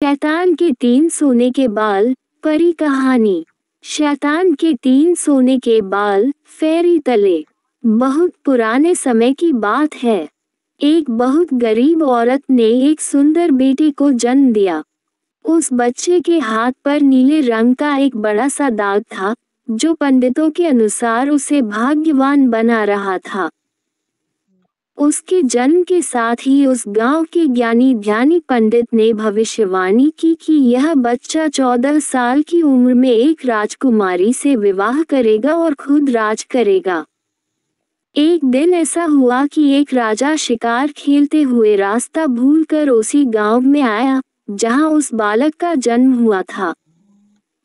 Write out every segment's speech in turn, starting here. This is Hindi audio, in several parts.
शैतान के 3 सोने के बाल। परी कहानी। शैतान के 3 सोने के बाल। फेरी तले। बहुत पुराने समय की बात है। एक बहुत गरीब औरत ने एक सुंदर बेटे को जन्म दिया। उस बच्चे के हाथ पर नीले रंग का एक बड़ा सा दाग था, जो पंडितों के अनुसार उसे भाग्यवान बना रहा था। उसके जन्म के साथ ही उस गांव के ज्ञानी ध्यानी पंडित ने भविष्यवाणी की कि यह बच्चा 14 साल की उम्र में एक राजकुमारी से विवाह करेगा और खुद राज करेगा। एक दिन ऐसा हुआ कि एक राजा शिकार खेलते हुए रास्ता भूलकर उसी गांव में आया, जहां उस बालक का जन्म हुआ था।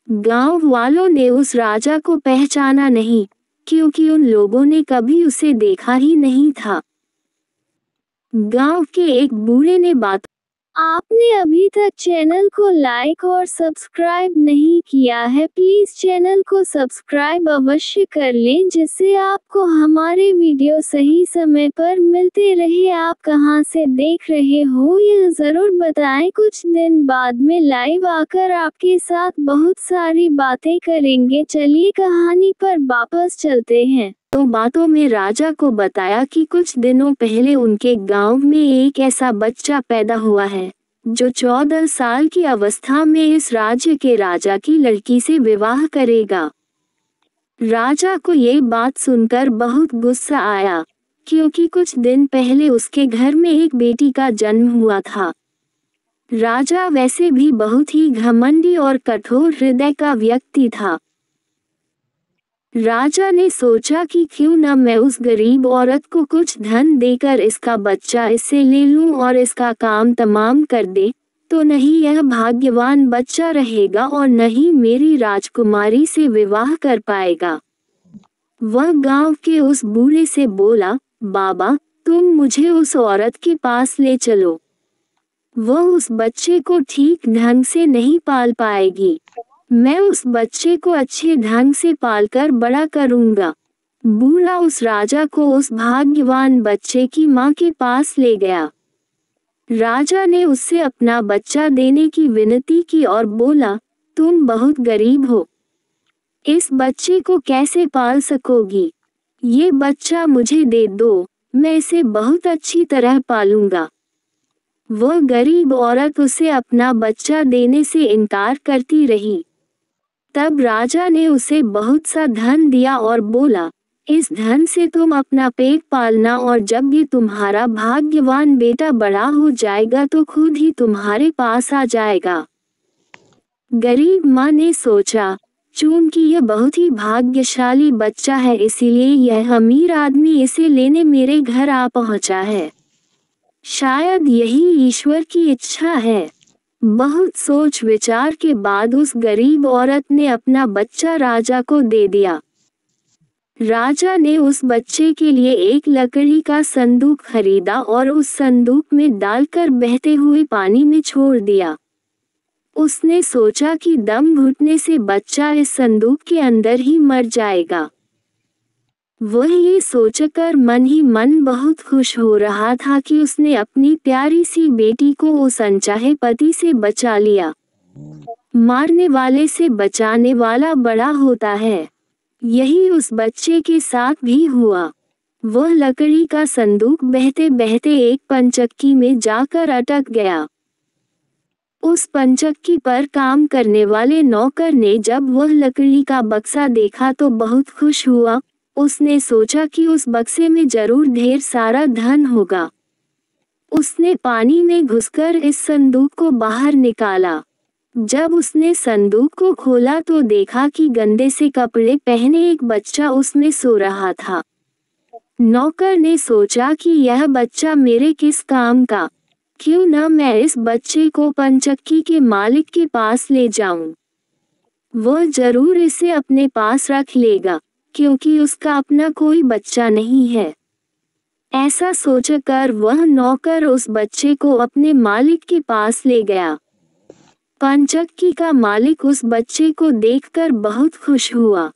गांव वालों ने उस राजा को पहचाना नहीं, क्योंकि उन लोगों ने कभी उसे देखा ही नहीं था। गांव के एक बूढ़े ने बात। आपने अभी तक चैनल को लाइक और सब्सक्राइब नहीं किया है, प्लीज चैनल को सब्सक्राइब अवश्य कर लें, जिससे आपको हमारे वीडियो सही समय पर मिलते रहे। आप कहां से देख रहे हो यह जरूर बताएं। कुछ दिन बाद में लाइव आकर आपके साथ बहुत सारी बातें करेंगे। चलिए कहानी पर वापस चलते हैं। तो बातों में राजा को बताया कि कुछ दिनों पहले उनके गांव में एक ऐसा बच्चा पैदा हुआ है, जो 14 साल की अवस्था में इस राज्य के राजा की लड़की से विवाह करेगा। राजा को ये बात सुनकर बहुत गुस्सा आया, क्योंकि कुछ दिन पहले उसके घर में एक बेटी का जन्म हुआ था। राजा वैसे भी बहुत ही घमंडी और कठोर हृदय का व्यक्ति था। राजा ने सोचा कि क्यों न मैं उस गरीब औरत को कुछ धन देकर इसका बच्चा इससे ले लूं और इसका काम तमाम कर दे, तो नहीं यह भाग्यवान बच्चा रहेगा और न ही मेरी राजकुमारी से विवाह कर पाएगा। वह गांव के उस बूढ़े से बोला, बाबा, तुम मुझे उस औरत के पास ले चलो। वह उस बच्चे को ठीक ढंग से नहीं पाल पाएगी। मैं उस बच्चे को अच्छे ढंग से पालकर बड़ा करूंगा। बूढ़ा उस राजा को उस भाग्यवान बच्चे की मां के पास ले गया। राजा ने उससे अपना बच्चा देने की विनती की और बोला, तुम बहुत गरीब हो, इस बच्चे को कैसे पाल सकोगी? ये बच्चा मुझे दे दो, मैं इसे बहुत अच्छी तरह पालूंगा। वह गरीब औरत उसे अपना बच्चा देने से इनकार करती रही। तब राजा ने उसे बहुत सा धन दिया और बोला, इस धन से तुम अपना पेट पालना और जब भी तुम्हारा भाग्यवान बेटा बड़ा हो जाएगा तो खुद ही तुम्हारे पास आ जाएगा। गरीब माँ ने सोचा, चूंकि यह बहुत ही भाग्यशाली बच्चा है, इसीलिए यह अमीर आदमी इसे लेने मेरे घर आ पहुंचा है। शायद यही ईश्वर की इच्छा है। बहुत सोच विचार के बाद उस गरीब औरत ने अपना बच्चा राजा को दे दिया। राजा ने उस बच्चे के लिए एक लकड़ी का संदूक खरीदा और उस संदूक में डालकर बहते हुए पानी में छोड़ दिया। उसने सोचा कि दम घुटने से बच्चा इस संदूक के अंदर ही मर जाएगा। वह ये सोचकर मन ही मन बहुत खुश हो रहा था कि उसने अपनी प्यारी सी बेटी को उस अनचाहे पति से बचा लिया। मारने वाले से बचाने वाला बड़ा होता है। यही उस बच्चे के साथ भी हुआ। वह लकड़ी का संदूक बहते बहते एक पंचक्की में जाकर अटक गया। उस पंचक्की पर काम करने वाले नौकर ने जब वह लकड़ी का बक्सा देखा तो बहुत खुश हुआ। उसने सोचा कि उस बक्से में जरूर ढेर सारा धन होगा। उसने पानी में घुसकर इस संदूक को बाहर निकाला। जब उसने संदूक को खोला तो देखा कि गंदे से कपड़े पहने एक बच्चा उसमें सो रहा था। नौकर ने सोचा कि यह बच्चा मेरे किस काम का, क्यों न मैं इस बच्चे को पंचक्की के मालिक के पास ले जाऊं। वह जरूर इसे अपने पास रख लेगा, क्योंकि उसका अपना कोई बच्चा नहीं है। ऐसा सोचकर वह नौकर उस बच्चे को अपने मालिक के पास ले गया। पंचक्की का मालिक उस बच्चे को देखकर बहुत खुश हुआ।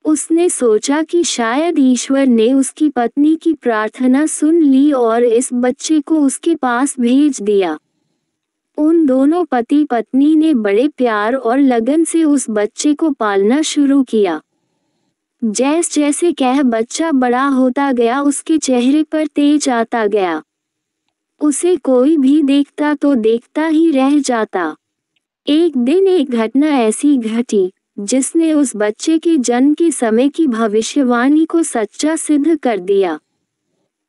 उसने सोचा कि शायद ईश्वर ने उसकी पत्नी की प्रार्थना सुन ली और इस बच्चे को उसके पास भेज दिया। उन दोनों पति पत्नी ने बड़े प्यार और लगन से उस बच्चे को पालना शुरू किया। जैसे जैसे कह बच्चा बड़ा होता गया उसके चेहरे पर तेज आता गया। उसे कोई भी देखता तो देखता ही रह जाता। एक दिन एक घटना ऐसी घटी जिसने उस बच्चे के जन्म के समय की भविष्यवाणी को सच्चा सिद्ध कर दिया।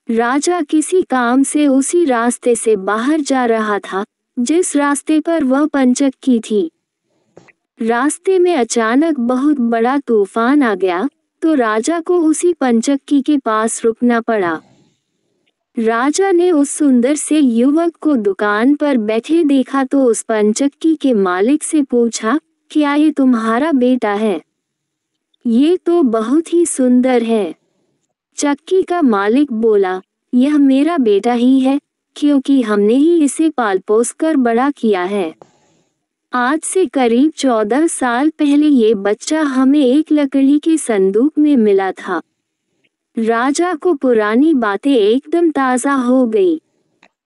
राजा किसी काम से उसी रास्ते से बाहर जा रहा था जिस रास्ते पर वह पंचक्की थी। रास्ते में अचानक बहुत बड़ा तूफान आ गया तो राजा को उसी पंचक्की के पास रुकना पड़ा। राजा ने उस सुंदर से युवक को दुकान पर बैठे देखा तो उस पंचक्की के मालिक से पूछा, क्या ये तुम्हारा बेटा है? ये तो बहुत ही सुंदर है। चक्की का मालिक बोला, यह मेरा बेटा ही है, क्योंकि हमने ही इसे पाल पोस कर बड़ा किया है। आज से करीब 14 साल पहले ये बच्चा हमें एक लकड़ी के संदूक में मिला था। राजा को पुरानी बातें एकदम ताज़ा हो गई।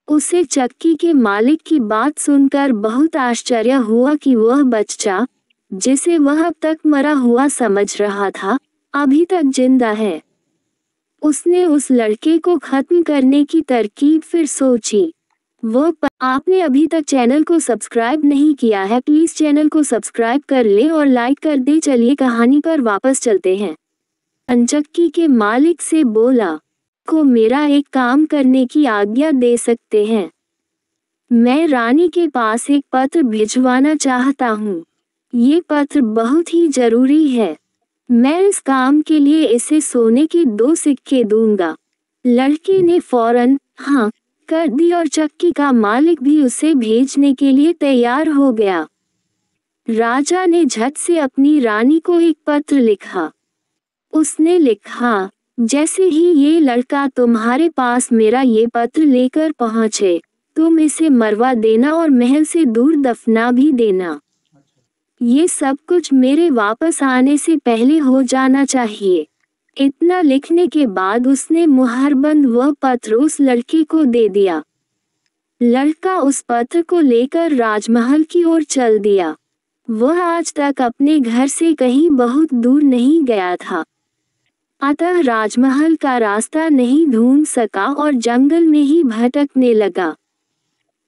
उसे चक्की के मालिक की बात सुनकर बहुत आश्चर्य हुआ कि वह बच्चा, जिसे वह अब तक मरा हुआ समझ रहा था, अभी तक जिंदा है। उसने उस लड़के को खत्म करने की तरकीब फिर सोची। आपने अभी तक चैनल को सब्सक्राइब नहीं किया है, प्लीज चैनल को सब्सक्राइब कर ले और लाइक कर दे। चलिए कहानी पर वापस चलते हैं। पंचक्की के मालिक से बोला, को मेरा एक काम करने की आज्ञा दे सकते हैं? मैं रानी के पास एक पत्र भिजवाना चाहता हूँ। ये पत्र बहुत ही जरूरी है। मैं इस काम के लिए इसे सोने के 2 सिक्के दूंगा। लड़के ने फौरन हाँ कर दी और चक्की का मालिक भी उसे भेजने के लिए तैयार हो गया। राजा ने झट से अपनी रानी को एक पत्र लिखा। उसने लिखा, जैसे ही ये लड़का तुम्हारे पास मेरा ये पत्र लेकर पहुँचे, तुम इसे मरवा देना और महल से दूर दफना भी देना। ये सब कुछ मेरे वापस आने से पहले हो जाना चाहिए। इतना लिखने के बाद उसने मुहरबंद वह पत्र उस लड़के को दे दिया। लड़का उस पत्र को लेकर राजमहल की ओर चल दिया। वह आज तक अपने घर से कहीं बहुत दूर नहीं गया था, अतः राजमहल का रास्ता नहीं ढूंढ सका और जंगल में ही भटकने लगा।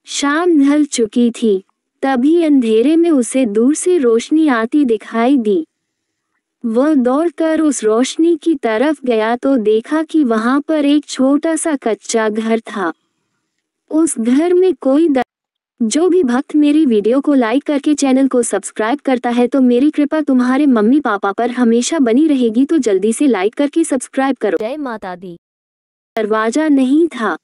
शाम ढल चुकी थी, तभी अंधेरे में उसे दूर से रोशनी आती दिखाई दी। वह दौड़कर उस रोशनी की तरफ गया तो देखा कि वहां पर एक छोटा सा कच्चा घर था। उस घर में कोई जो भी भक्त मेरी वीडियो को लाइक करके चैनल को सब्सक्राइब करता है तो मेरी कृपा तुम्हारे मम्मी पापा पर हमेशा बनी रहेगी, तो जल्दी से लाइक करके सब्सक्राइब करो। जय माता दी। दरवाजा नहीं था।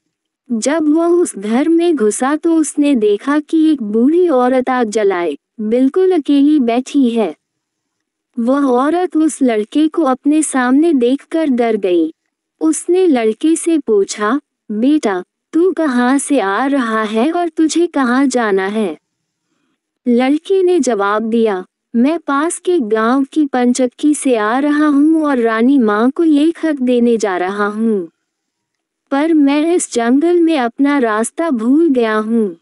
जब वह उस घर में घुसा तो उसने देखा कि एक बूढ़ी औरत आग जलाए बिल्कुल अकेली बैठी है। वह औरत उस लड़के को अपने सामने देखकर डर गई। उसने लड़के से पूछा, बेटा तू कहाँ से आ रहा है और तुझे कहाँ जाना है? लड़के ने जवाब दिया, मैं पास के गांव की पंचक्की से आ रहा हूँ और रानी माँ को ये खत देने जा रहा हूँ, पर मैं इस जंगल में अपना रास्ता भूल गया हूँ।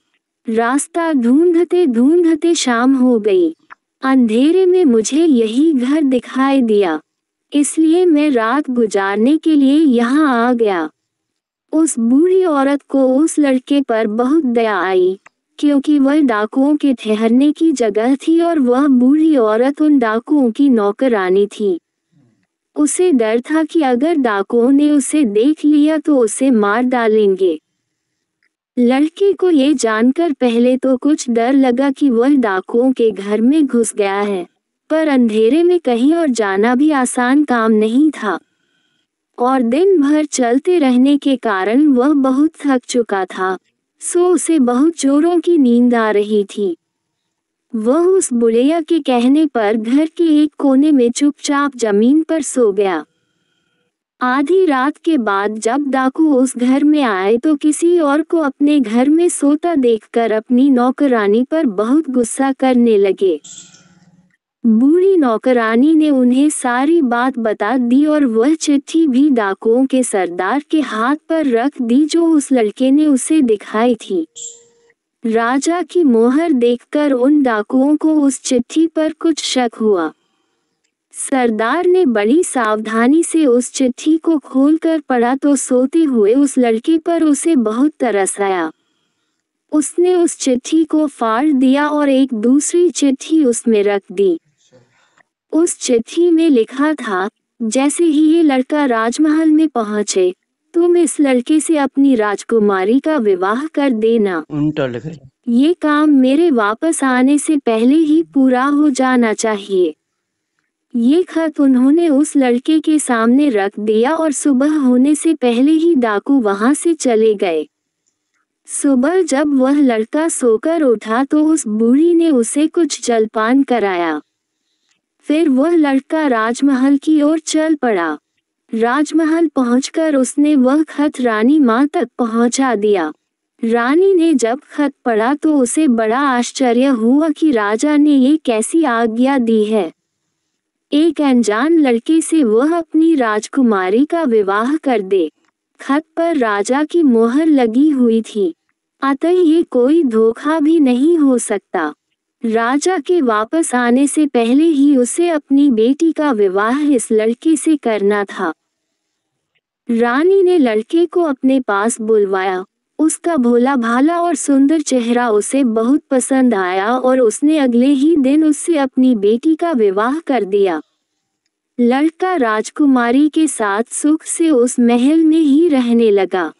रास्ता ढूंढते ढूंढते शाम हो गई। अंधेरे में मुझे यही घर दिखाई दिया, इसलिए मैं रात गुजारने के लिए यहाँ आ गया। उस बूढ़ी औरत को उस लड़के पर बहुत दया आई, क्योंकि वह डाकुओं के ठहरने की जगह थी और वह बूढ़ी औरत उन डाकुओं की नौकरानी थी। उसे डर था कि अगर डाकुओं ने उसे देख लिया तो उसे मार डालेंगे। लड़के को ये जानकर पहले तो कुछ डर लगा कि वह डाकुओं के घर में घुस गया है, पर अंधेरे में कहीं और जाना भी आसान काम नहीं था और दिन भर चलते रहने के कारण वह बहुत थक चुका था, सो उसे बहुत जोरों की नींद आ रही थी। वह उस बुढ़िया के कहने पर घर के एक कोने में चुपचाप जमीन पर सो गया। आधी रात के बाद जब डाकू उस घर में आए तो किसी और को अपने घर में सोता देखकर अपनी नौकरानी पर बहुत गुस्सा करने लगे। बूढ़ी नौकरानी ने उन्हें सारी बात बता दी और वह चिट्ठी भी डाकुओं के सरदार के हाथ पर रख दी जो उस लड़के ने उसे दिखाई थी। राजा की मोहर देखकर उन डाकुओं को उस चिट्ठी पर कुछ शक हुआ। सरदार ने बड़ी सावधानी से उस चिट्ठी को खोलकर पढ़ा तो सोते हुए उस लड़के पर उसे बहुत तरस आया। उसने उस चिट्ठी को फाड़ दिया और एक दूसरी चिट्ठी उसमें रख दी। उस चिट्ठी में लिखा था, जैसे ही ये लड़का राजमहल में पहुंचे, तुम इस लड़के से अपनी राजकुमारी का विवाह कर देना। ये काम मेरे वापस आने से पहले ही पूरा हो जाना चाहिए। ये खत उन्होंने उस लड़के के सामने रख दिया और सुबह होने से पहले ही डाकू वहां से चले गए। सुबह जब वह लड़का सोकर उठा तो उस बूढ़ी ने उसे कुछ जलपान कराया। फिर वह लड़का राजमहल की ओर चल पड़ा। राजमहल पहुंचकर उसने वह खत रानी माँ तक पहुंचा दिया। रानी ने जब खत पढ़ा तो उसे बड़ा आश्चर्य हुआ कि राजा ने ये कैसी आज्ञा दी है। एक अनजान लड़के से वह अपनी राजकुमारी का विवाह कर दे। खत पर राजा की मोहर लगी हुई थी, अतः ये कोई धोखा भी नहीं हो सकता। राजा के वापस आने से पहले ही उसे अपनी बेटी का विवाह इस लड़के से करना था। रानी ने लड़के को अपने पास बुलवाया। उसका भोला भाला और सुंदर चेहरा उसे बहुत पसंद आया और उसने अगले ही दिन उससे अपनी बेटी का विवाह कर दिया। लड़का राजकुमारी के साथ सुख से उस महल में ही रहने लगा।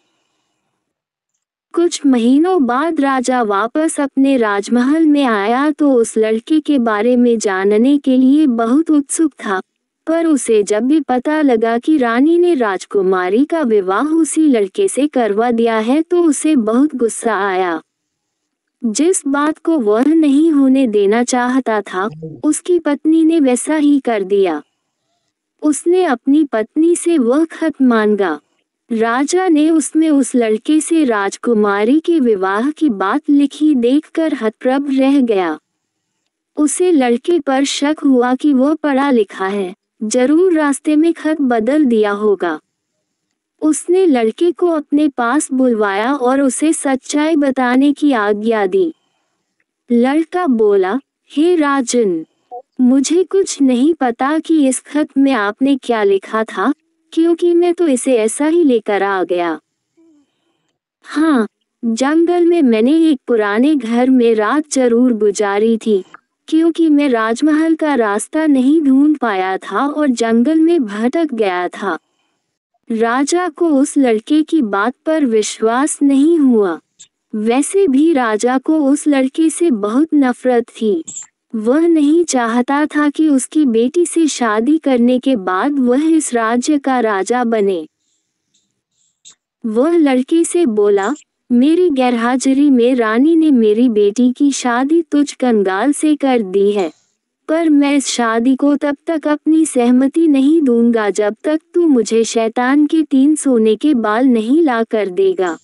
कुछ महीनों बाद राजा वापस अपने राजमहल में आया तो उस लड़के के बारे में जानने के लिए बहुत उत्सुक था, पर उसे जब भी पता लगा कि रानी ने राजकुमारी का विवाह उसी लड़के से करवा दिया है तो उसे बहुत गुस्सा आया। जिस बात को वह नहीं होने देना चाहता था, उसकी पत्नी ने वैसा ही कर दिया। उसने अपनी पत्नी से वह खत मांगा। राजा ने उसमें उस लड़के से राजकुमारी के विवाह की बात लिखी देखकर हतप्रभ रह गया। उसे लड़के पर शक हुआ कि वह पढ़ा लिखा है, जरूर रास्ते में खत बदल दिया होगा। उसने लड़के को अपने पास बुलवाया और उसे सच्चाई बताने की आज्ञा दी। लड़का बोला, हे राजन, मुझे कुछ नहीं पता कि इस खत में आपने क्या लिखा था, क्योंकि मैं तो इसे ऐसा ही लेकर आ गया। हाँ, जंगल में मैंने एक पुराने घर में रात जरूर गुजारी थी, क्योंकि मैं राजमहल का रास्ता नहीं ढूंढ पाया था और जंगल में भटक गया था। राजा को उस लड़के की बात पर विश्वास नहीं हुआ। वैसे भी राजा को उस लड़के से बहुत नफरत थी। वह नहीं चाहता था कि उसकी बेटी से शादी करने के बाद वह इस राज्य का राजा बने। वह लड़के से बोला, मेरी गैरहाजिरी में रानी ने मेरी बेटी की शादी तुझ कंगाल से कर दी है, पर मैं इस शादी को तब तक अपनी सहमति नहीं दूंगा जब तक तू मुझे शैतान के 3 सोने के बाल नहीं ला कर देगा।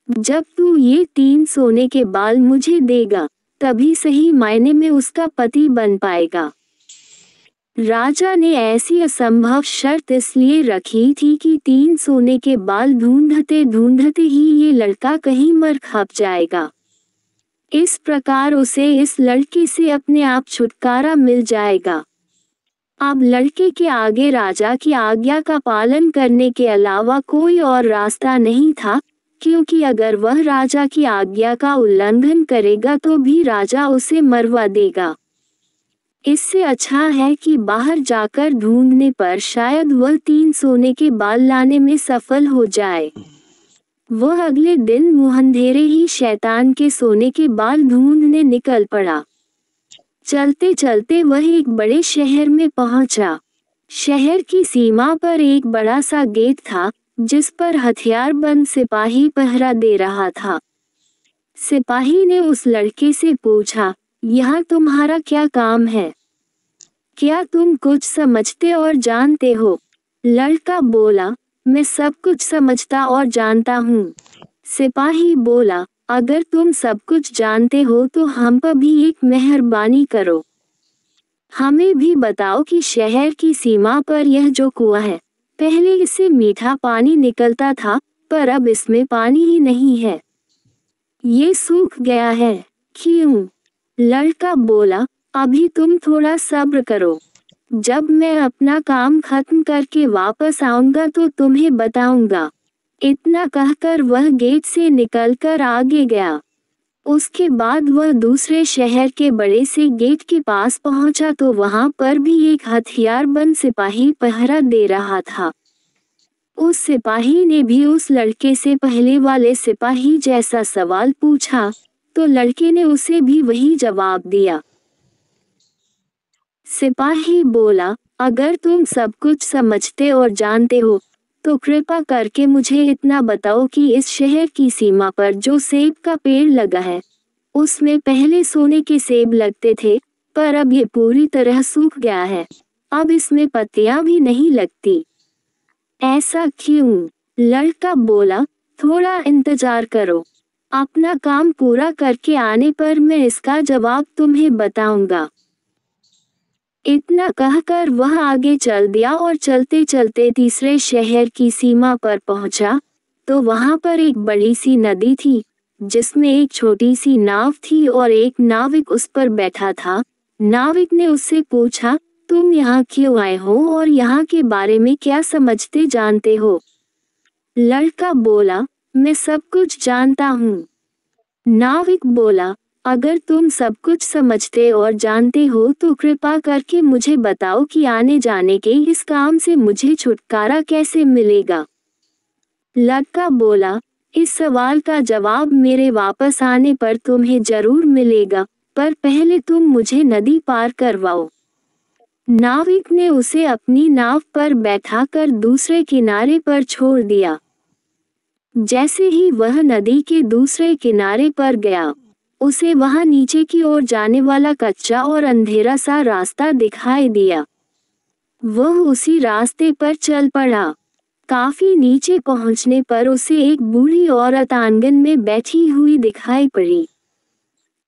जब तू ये 3 सोने के बाल मुझे देगा, तभी सही मायने में उसका पति बन पाएगा। राजा ने ऐसी असंभव शर्त इसलिए रखी थी कि 3 सोने के बाल ढूंढते ढूंढते ही ये लड़का कहीं मर खप जाएगा। इस प्रकार उसे इस लड़के से अपने आप छुटकारा मिल जाएगा। अब लड़के के आगे राजा की आज्ञा का पालन करने के अलावा कोई और रास्ता नहीं था, क्योंकि अगर वह राजा की आज्ञा का उल्लंघन करेगा तो भी राजा उसे मरवा देगा। इससे अच्छा है कि बाहर जाकर ढूंढने पर शायद वह 3 सोने के बाल लाने में सफल हो जाए। वह अगले दिन मुहंधेरे ही शैतान के सोने के बाल ढूंढने निकल पड़ा। चलते चलते वह एक बड़े शहर में पहुंचा। शहर की सीमा पर एक बड़ा सा गेट था, जिस पर हथियारबंद सिपाही पहरा दे रहा था। सिपाही ने उस लड़के से पूछा, यहाँ तुम्हारा क्या काम है? क्या तुम कुछ समझते और जानते हो? लड़का बोला, मैं सब कुछ समझता और जानता हूँ। सिपाही बोला, अगर तुम सब कुछ जानते हो तो हम पर भी एक मेहरबानी करो। हमें भी बताओ कि शहर की सीमा पर यह जो कुआं है, पहले इससे मीठा पानी निकलता था, पर अब इसमें पानी ही नहीं है। ये सूख गया है। क्यों? लड़का बोला, अभी तुम थोड़ा सब्र करो। जब मैं अपना काम खत्म करके वापस आऊंगा तो तुम्हें बताऊंगा। इतना कहकर वह गेट से निकलकर आगे गया। उसके बाद वह दूसरे शहर के बड़े से गेट के पास पहुंचा तो वहां पर भी एक हथियारबंद सिपाही पहरा दे रहा था। उस सिपाही ने भी उस लड़के से पहले वाले सिपाही जैसा सवाल पूछा, तो लड़के ने उसे भी वही जवाब दिया। सिपाही बोला, अगर तुम सब कुछ समझते और जानते हो, तो कृपा करके मुझे इतना बताओ कि इस शहर की सीमा पर जो सेब का पेड़ लगा है, उसमें पहले सोने के सेब लगते थे, पर अब ये पूरी तरह सूख गया है। अब इसमें पत्तियां भी नहीं लगती। ऐसा क्यों? लड़का बोला, थोड़ा इंतजार करो। अपना काम पूरा करके आने पर मैं इसका जवाब तुम्हें बताऊंगा। इतना कहकर वह आगे चल दिया और चलते चलते तीसरे शहर की सीमा पर पहुंचा, तो वहां पर एक बड़ी सी नदी थी, जिसमें एक छोटी सी नाव थी और एक नाविक उस पर बैठा था। नाविक ने उससे पूछा, तुम यहाँ क्यों आए हो और यहाँ के बारे में क्या समझते जानते हो? लड़का बोला, मैं सब कुछ जानता हूँ। नाविक बोला, अगर तुम सब कुछ समझते और जानते हो तो कृपा करके मुझे बताओ कि आने जाने के इस काम से मुझे छुटकारा कैसे मिलेगा? लड़का बोला, इस सवाल का जवाब मेरे वापस आने पर तुम्हें जरूर मिलेगा, पर पहले तुम मुझे नदी पार करवाओ। नाविक ने उसे अपनी नाव पर बैठाकर दूसरे किनारे पर छोड़ दिया। जैसे ही वह नदी के दूसरे किनारे पर गया, उसे वहां नीचे की ओर जाने वाला कच्चा और अंधेरा सा रास्ता दिखाई दिया। वह उसी रास्ते पर चल पड़ा। काफी नीचे पहुंचने पर उसे एक बूढ़ी औरत आंगन में बैठी हुई दिखाई पड़ी।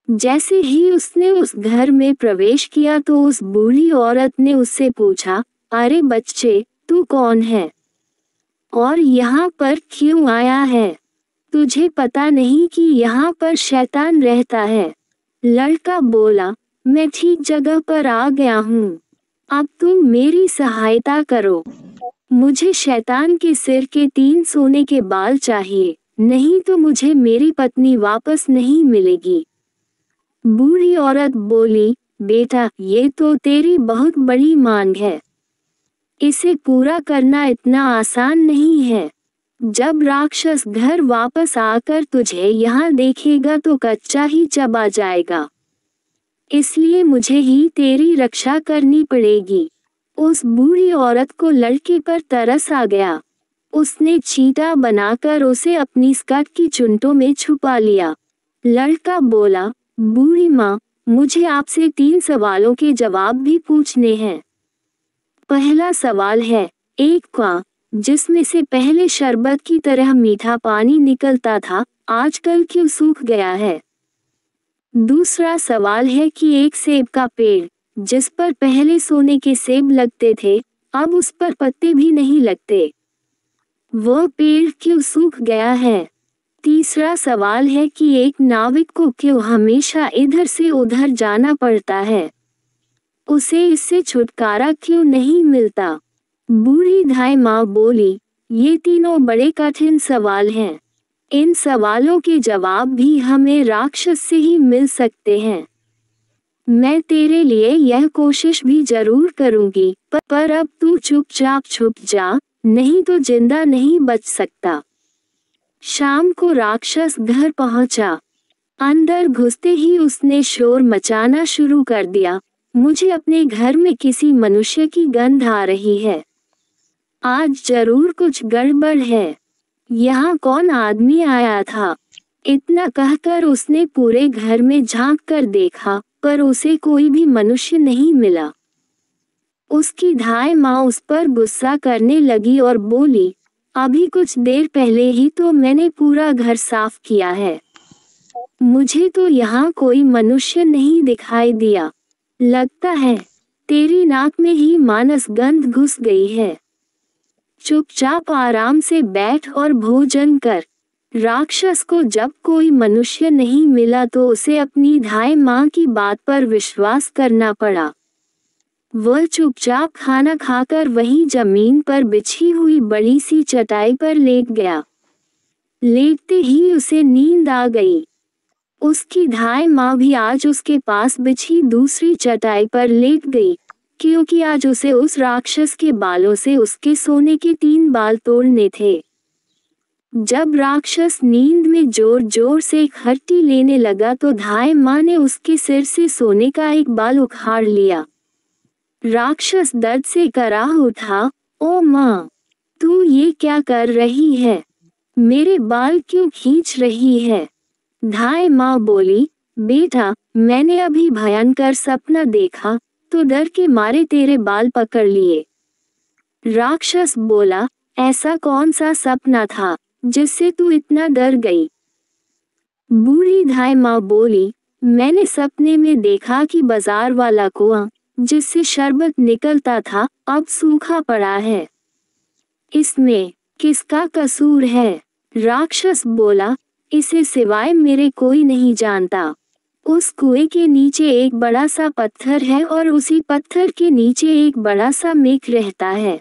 जैसे ही उसने उस घर में प्रवेश किया तो उस बूढ़ी औरत ने उससे पूछा, अरे बच्चे, तू कौन है? और यहाँ पर क्यों आया है? तुझे पता नहीं कि यहाँ पर शैतान रहता है? लड़का बोला, मैं ठीक जगह पर आ गया हूँ। अब तुम मेरी सहायता करो। मुझे शैतान के सिर के 3 सोने के बाल चाहिए, नहीं तो मुझे मेरी पत्नी वापस नहीं मिलेगी। बूढ़ी औरत बोली, बेटा, ये तो तेरी बहुत बड़ी मांग है। इसे पूरा करना इतना आसान नहीं है। जब राक्षस घर वापस आकर तुझे यहाँ देखेगा तो कच्चा ही चबा जाएगा। इसलिए मुझे ही तेरी रक्षा करनी पड़ेगी। उस बूढ़ी औरत को लड़के पर तरस आ गया। उसने चीता बनाकर उसे अपनी स्कर्ट की चुन्टों में छुपा लिया। लड़का बोला, बूढ़ी माँ, मुझे आपसे 3 सवालों के जवाब भी पूछने हैं। पहला सवाल है, एक कुआं जिसमें से पहले शरबत की तरह मीठा पानी निकलता था, आजकल क्यों सूख गया है? दूसरा सवाल है कि एक सेब का पेड़ जिस पर पहले सोने के सेब लगते थे, अब उस पर पत्ते भी नहीं लगते। वह पेड़ क्यों सूख गया है? तीसरा सवाल है कि एक नाविक को क्यों हमेशा इधर से उधर जाना पड़ता है? उसे इससे छुटकारा क्यों नहीं मिलता? बूढ़ी धाई माँ बोली, ये तीनों बड़े कठिन सवाल हैं। इन सवालों के जवाब भी हमें राक्षस से ही मिल सकते हैं। मैं तेरे लिए यह कोशिश भी जरूर करूंगी, पर अब तू चुपचाप छुप जा, नहीं तो जिंदा नहीं बच सकता। शाम को राक्षस घर पहुंचा। अंदर घुसते ही उसने शोर मचाना शुरू कर दिया, मुझे अपने घर में किसी मनुष्य की गंध आ रही है। आज जरूर कुछ गड़बड़ है। यहाँ कौन आदमी आया था? इतना कहकर उसने पूरे घर में झांक कर देखा, पर उसे कोई भी मनुष्य नहीं मिला। उसकी धाई माँ उस पर गुस्सा करने लगी और बोली, अभी कुछ देर पहले ही तो मैंने पूरा घर साफ किया है। मुझे तो यहाँ कोई मनुष्य नहीं दिखाई दिया। लगता है तेरी नाक में ही मानस गंध घुस गई है। चुपचाप आराम से बैठ और भोजन कर। राक्षस को जब कोई मनुष्य नहीं मिला तो उसे अपनी धाय माँ की बात पर विश्वास करना पड़ा। वह चुपचाप खाना खाकर वहीं जमीन पर बिछी हुई बड़ी सी चटाई पर लेट गया। लेटते ही उसे नींद आ गई। उसकी धाय माँ भी आज उसके पास बिछी दूसरी चटाई पर लेट गई, क्योंकि आज उसे उस राक्षस के बालों से उसके सोने के 3 बाल तोड़ने थे। जब राक्षस नींद में जोर जोर से खर्टी लेने लगा तो धाय माँ ने उसके सिर से सोने का एक बाल उखाड़ लिया। राक्षस दर्द से कराह उठा, ओ माँ, तू ये क्या कर रही है? मेरे बाल क्यों खींच रही है? धाय माँ बोली, बेटा, मैंने अभी भयंकर सपना देखा तो डर के मारे तेरे बाल पकड़ लिए। राक्षस बोला, ऐसा कौन सा सपना था जिससे तू इतना डर गई? बूढ़ी धाय माँ बोली, मैंने सपने में देखा कि बाजार वाला कुआं जिससे शरबत निकलता था अब सूखा पड़ा है। इसमें किसका कसूर है? राक्षस बोला, इसे सिवाय मेरे कोई नहीं जानता। उस कुएं के नीचे एक बड़ा सा पत्थर है और उसी पत्थर के नीचे एक बड़ा सा मेघ रहता है।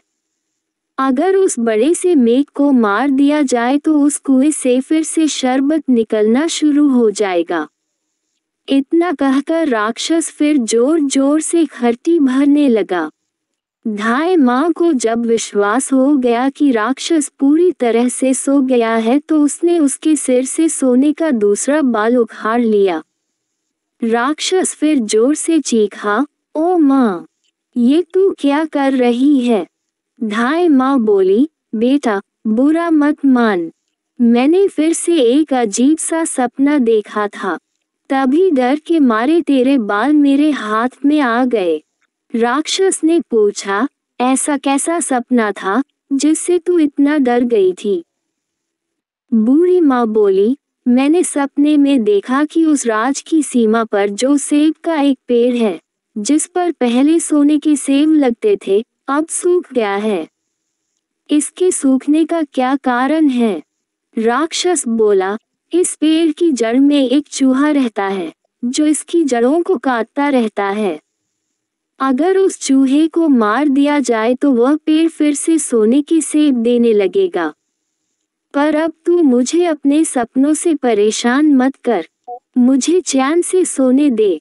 अगर उस बड़े से मेघ को मार दिया जाए तो उस कुएं से फिर से शरबत निकलना शुरू हो जाएगा। इतना कहकर राक्षस फिर जोर जोर से खर्टी भरने लगा। धाय माँ को जब विश्वास हो गया कि राक्षस पूरी तरह से सो गया है तो उसने उसके सिर से सोने का दूसरा बाल उखाड़ लिया। राक्षस फिर जोर से चीखा, ओ माँ, ये तू क्या कर रही है? धाय माँ बोली, बेटा, बुरा मत मान। मैंने फिर से एक अजीब सा सपना देखा था, तभी डर के मारे तेरे बाल मेरे हाथ में आ गए। राक्षस ने पूछा, ऐसा कैसा सपना था जिससे तू इतना डर गई थी? बूढ़ी माँ बोली, मैंने सपने में देखा कि उस राज की सीमा पर जो सेब का एक पेड़ है, जिस पर पहले सोने के सेब लगते थे, अब सूख गया है। इसके सूखने का क्या कारण है? राक्षस बोला, इस पेड़ की जड़ में एक चूहा रहता है जो इसकी जड़ों को काटता रहता है। अगर उस चूहे को मार दिया जाए तो वह पेड़ फिर से सोने के सेब देने लगेगा। पर अब तू मुझे अपने सपनों से परेशान मत कर, मुझे चैन से सोने दे।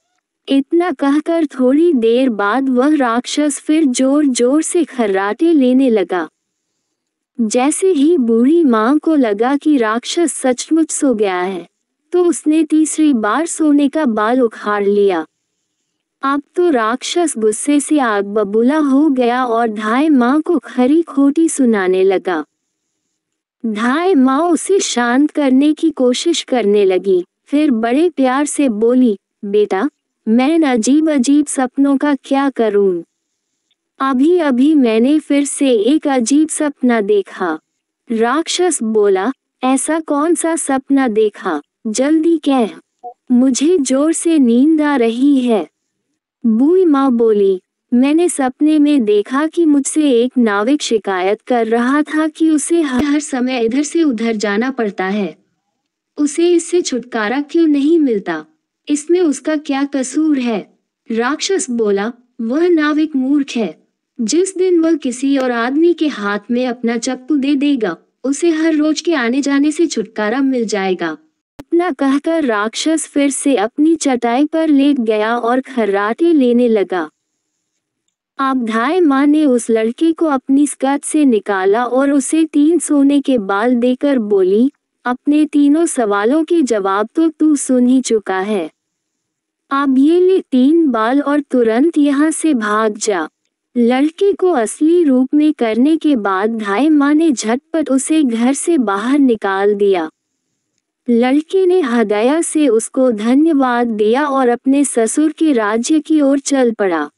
इतना कहकर थोड़ी देर बाद वह राक्षस फिर जोर जोर से खर्राटे लेने लगा। जैसे ही बूढ़ी माँ को लगा कि राक्षस सचमुच सो गया है, तो उसने तीसरी बार सोने का बाल उखाड़ लिया। अब तो राक्षस गुस्से से आग बबूला हो गया और धाय माँ को खरी खोटी सुनाने लगा। धाय माँ उसे शांत करने की कोशिश करने लगी, फिर बड़े प्यार से बोली, बेटा, मैं अजीब अजीब सपनों का क्या करूं? अभी अभी मैंने फिर से एक अजीब सपना देखा। राक्षस बोला, ऐसा कौन सा सपना देखा? जल्दी कह, मुझे जोर से नींद आ रही है। बूढ़ी माँ बोली, मैंने सपने में देखा कि मुझसे एक नाविक शिकायत कर रहा था कि उसे हर समय इधर से उधर जाना पड़ता है। उसे इससे छुटकारा क्यों नहीं मिलता? इसमें उसका क्या कसूर है? राक्षस बोला, वह नाविक मूर्ख है। जिस दिन वह किसी और आदमी के हाथ में अपना चप्पू दे देगा, उसे हर रोज के आने जाने से छुटकारा मिल जाएगा। इतना कहकर राक्षस फिर से अपनी चटाई पर लेट गया और खर्राटे लेने लगा। अब धाय माँ ने उस लड़के को अपनी स्कर्ट से निकाला और उसे 3 सोने के बाल देकर बोली, अपने तीनों सवालों के जवाब तो तू सुन ही चुका है। अब ये ले 3 बाल और तुरंत यहाँ से भाग जा। लड़के को असली रूप में करने के बाद धाय माँ ने झटपट उसे घर से बाहर निकाल दिया। लड़के ने हृदय से उसको धन्यवाद दिया और अपने ससुर के राज्य की ओर चल पड़ा।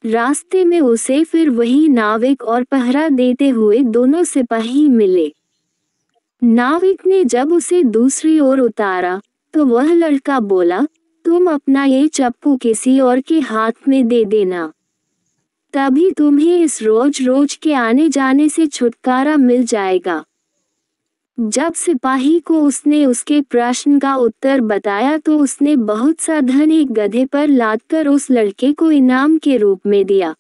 रास्ते में उसे फिर वही नाविक और पहरा देते हुए दोनों सिपाही मिले। नाविक ने जब उसे दूसरी ओर उतारा तो वह लड़का बोला, तुम अपना ये चप्पू किसी और के हाथ में दे देना, तभी तुम्हें इस रोज रोज के आने जाने से छुटकारा मिल जाएगा। जब सिपाही को उसने उसके प्रश्न का उत्तर बताया तो उसने बहुत सा धन एक गधे पर लादकर उस लड़के को इनाम के रूप में दिया।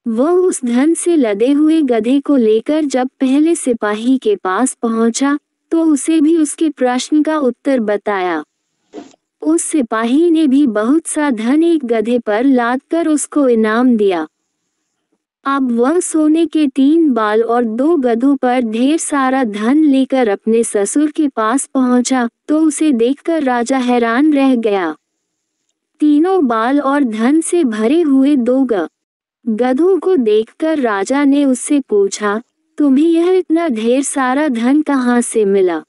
वह उस धन से लदे हुए गधे को लेकर जब पहले सिपाही के पास पहुंचा, तो उसे भी उसके प्रश्न का उत्तर बताया। उस सिपाही ने भी बहुत सा धन एक गधे पर लादकर उसको इनाम दिया। अब वह सोने के 3 बाल और 2 गधों पर ढेर सारा धन लेकर अपने ससुर के पास पहुंचा, तो उसे देखकर राजा हैरान रह गया। तीनों बाल और धन से भरे हुए 2 गधों को देखकर राजा ने उससे पूछा, तुम्हें यह इतना ढेर सारा धन कहाँ से मिला?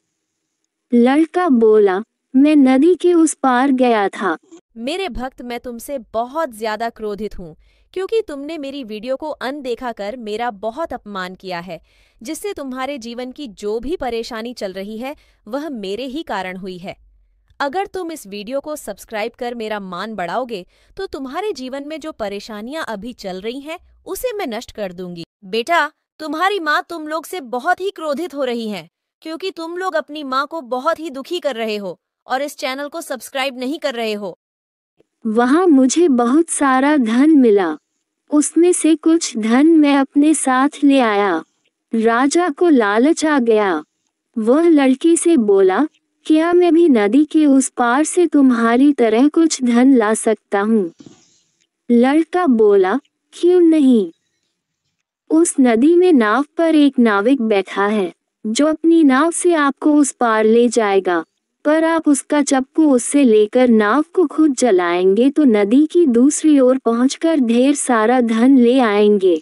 लड़का बोला, मैं नदी के उस पार गया था। मेरे भक्त, मैं तुमसे बहुत ज्यादा क्रोधित हूँ क्योंकि तुमने मेरी वीडियो को अनदेखा कर मेरा बहुत अपमान किया है, जिससे तुम्हारे जीवन की जो भी परेशानी चल रही है वह मेरे ही कारण हुई है। अगर तुम इस वीडियो को सब्सक्राइब कर मेरा मान बढ़ाओगे तो तुम्हारे जीवन में जो परेशानियां अभी चल रही हैं उसे मैं नष्ट कर दूंगी। बेटा, तुम्हारी माँ तुम लोग से बहुत ही क्रोधित हो रही है क्योंकि तुम लोग अपनी माँ को बहुत ही दुखी कर रहे हो और इस चैनल को सब्सक्राइब नहीं कर रहे हो। वहाँ मुझे बहुत सारा धन मिला, उसमें से कुछ धन मैं अपने साथ ले आया। राजा को लालच आ गया। वह लड़की से बोला, क्या मैं भी नदी के उस पार से तुम्हारी तरह कुछ धन ला सकता हूँ? लड़का बोला, क्यों नहीं? उस नदी में नाव पर एक नाविक बैठा है, जो अपनी नाव से आपको उस पार ले जाएगा, पर आप उसका चप्पू उससे लेकर नाव को खुद चलाएंगे तो नदी की दूसरी ओर पहुंचकर ढेर सारा धन ले आएंगे।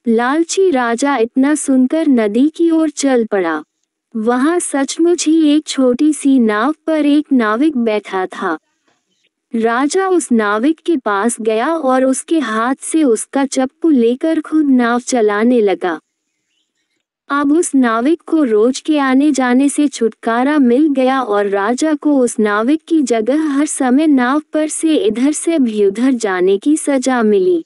लालची राजा इतना सुनकर नदी की ओर चल पड़ा। वहां सचमुच ही एक छोटी सी नाव पर एक नाविक बैठा था। राजा उस नाविक के पास गया और उसके हाथ से उसका चप्पू लेकर खुद नाव चलाने लगा। अब उस नाविक को रोज के आने जाने से छुटकारा मिल गया और राजा को उस नाविक की जगह हर समय नाव पर से इधर से भी उधर जाने की सजा मिली।